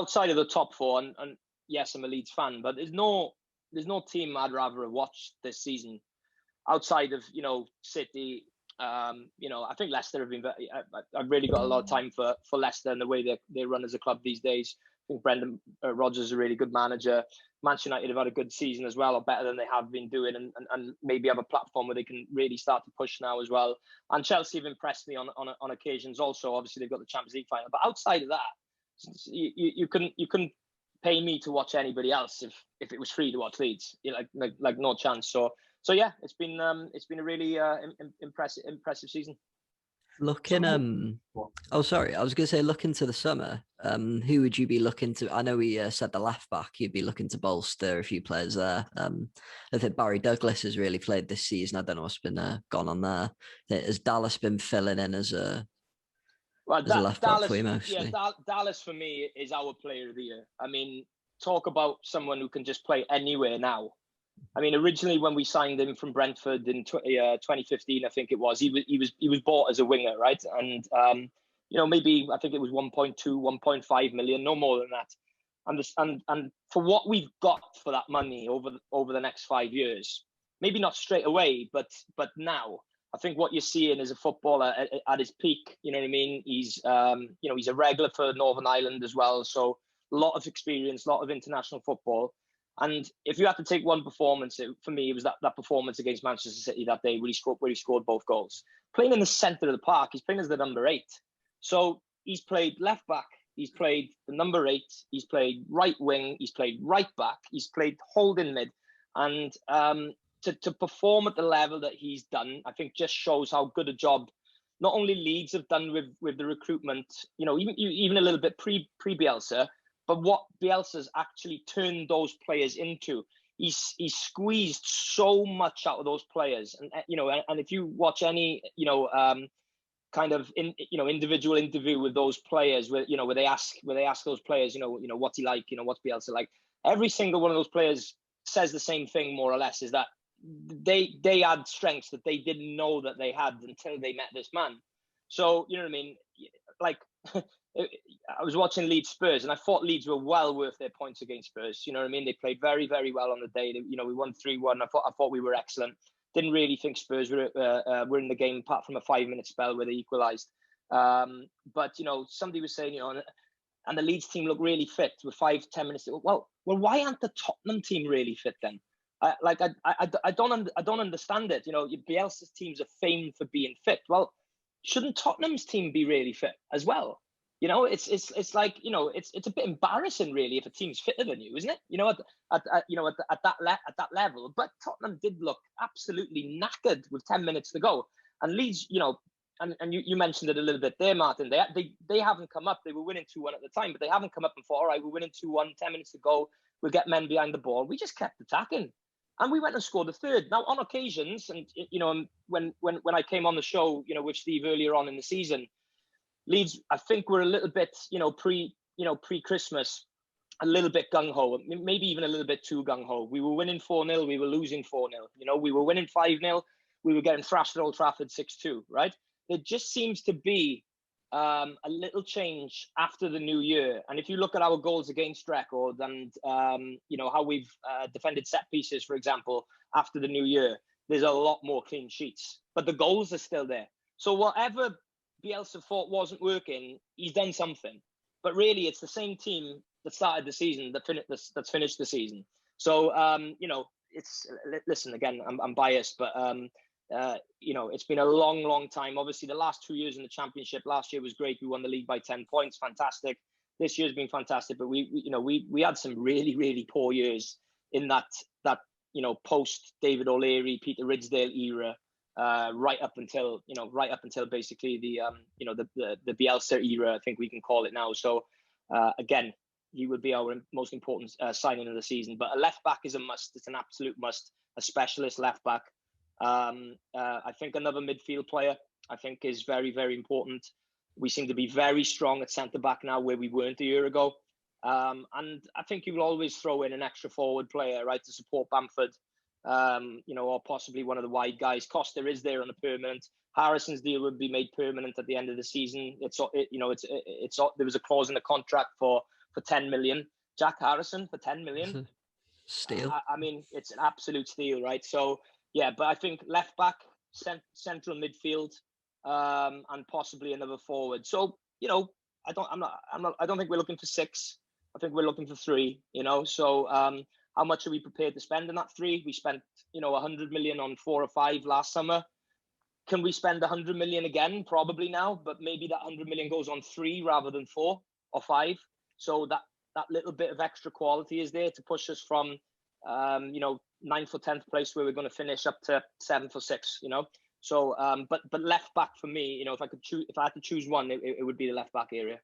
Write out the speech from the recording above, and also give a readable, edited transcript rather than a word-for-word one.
outside of the top four, and yes, I'm a Leeds fan, but there's no team I'd rather have watched this season outside of City. I think Leicester have been. I've really got a lot of time for Leicester and the way they run as a club these days. I think Brendan Rodgers is a really good manager. Manchester United have had a good season as well, or better than they have been doing, and maybe have a platform where they can really start to push now as well. And Chelsea have impressed me on occasions also. Obviously, they've got the Champions League final, but outside of that, you couldn't pay me to watch anybody else if it was free to watch Leeds. Like no chance. So yeah, it's been a really impressive season. Looking, oh sorry, I was going to say, look into the summer. Who would you be looking to? I know we said the left back. You'd be looking to bolster a few players there. I think Barry Douglas has really played this season. I don't know what's been gone on there. Has Dallas been filling in as a left back for you mostly? Yeah, Dallas for me is our player of the year. I mean, talk about someone who can just play anywhere now. I mean, originally when we signed him from Brentford in 2015, I think it was, he was bought as a winger, right? And maybe I think it was 1.2, 1.5 million, no more than that. And for what we've got for that money over the next 5 years, maybe not straight away, but now, I think what you're seeing is a footballer at his peak. You know what I mean? He's he's a regular for Northern Ireland as well, so a lot of experience, a lot of international football. And if you had to take one performance, for me, it was that performance against Manchester City that day where he scored both goals. Playing in the centre of the park, he's playing as the number 8. So he's played left back, he's played the number 8, he's played right wing, he's played right back, he's played holding mid. And to perform at the level that he's done, I think just shows how good a job not only Leeds have done with the recruitment, even a little bit pre-Bielsa, but what Bielsa's actually turned those players into. He's squeezed so much out of those players, and if you watch any kind of individual interview with those players, where they ask those players what's he like, what's Bielsa like, every single one of those players says the same thing more or less, is that they had strengths that they didn't know that they had until they met this man. So you know what I mean, like. I was watching Leeds Spurs, and I thought Leeds were well worth their points against Spurs. You know what I mean? They played very, very well on the day. We won 3-1. I thought we were excellent. Didn't really think Spurs were in the game apart from a 5-minute spell where they equalised. But somebody was saying, and the Leeds team looked really fit with 5-10 minutes. Well, why aren't the Tottenham team really fit then? I don't understand it. Bielsa's teams are famed for being fit. Well, shouldn't Tottenham's team be really fit as well? It's like it's a bit embarrassing really if a team's fitter than you, isn't it? At that level. But Tottenham did look absolutely knackered with 10 minutes to go, and Leeds, and you mentioned it a little bit there, Martin. They haven't come up. They were winning 2-1 at the time, but they haven't come up and thought, all right, we're winning 2-1, 10 minutes to go. We'll get men behind the ball. We just kept attacking, and we went and scored a third. Now on occasions, and when I came on the show, with Steve earlier on in the season. Leeds, I think, were a little bit, pre-Christmas, a little bit gung-ho, maybe even a little bit too gung-ho. We were winning 4-0, we were losing 4-0. We were winning 5-0, we were getting thrashed at Old Trafford 6-2, right? There just seems to be a little change after the new year. And if you look at our goals against record and, how we've defended set pieces, for example, after the new year, there's a lot more clean sheets. But the goals are still there. So whatever Bielsa thought wasn't working, he's done something. But really, it's the same team that started the season that's finished the season. So listen, again, I'm biased, but it's been a long time. Obviously, the last 2 years in the Championship, last year was great. We won the league by 10 points, fantastic. This year's been fantastic, but we had some really, really poor years in that post David O'Leary, Peter Ridsdale era. Right up until basically the Bielsa era, I think we can call it now. So again, he would be our most important signing of the season. But a left back is a must. It's an absolute must. A specialist left back. I think another midfield player I think is very, very important. We seem to be very strong at centre back now, where we weren't a year ago. And I think you will always throw in an extra forward player, right, to support Bamford. Or possibly one of the wide guys. Costa is there on a permanent. Harrison's deal would be made permanent at the end of the season. There was a clause in the contract for for 10 million. Jack Harrison for 10 million. Steal. I mean, it's an absolute steal, right? So yeah, but I think left back, central midfield, and possibly another forward. So I don't think we're looking for 6. I think we're looking for 3. So how much are we prepared to spend on that 3? We spent 100 million on 4 or 5 last summer. Can we spend 100 million again? Probably now, but maybe that 100 million goes on 3 rather than 4 or 5. So that little bit of extra quality is there to push us from 9th or 10th place where we're going to finish up to 7th or 6th. So but left back for me, if I had to choose one, it would be the left back area.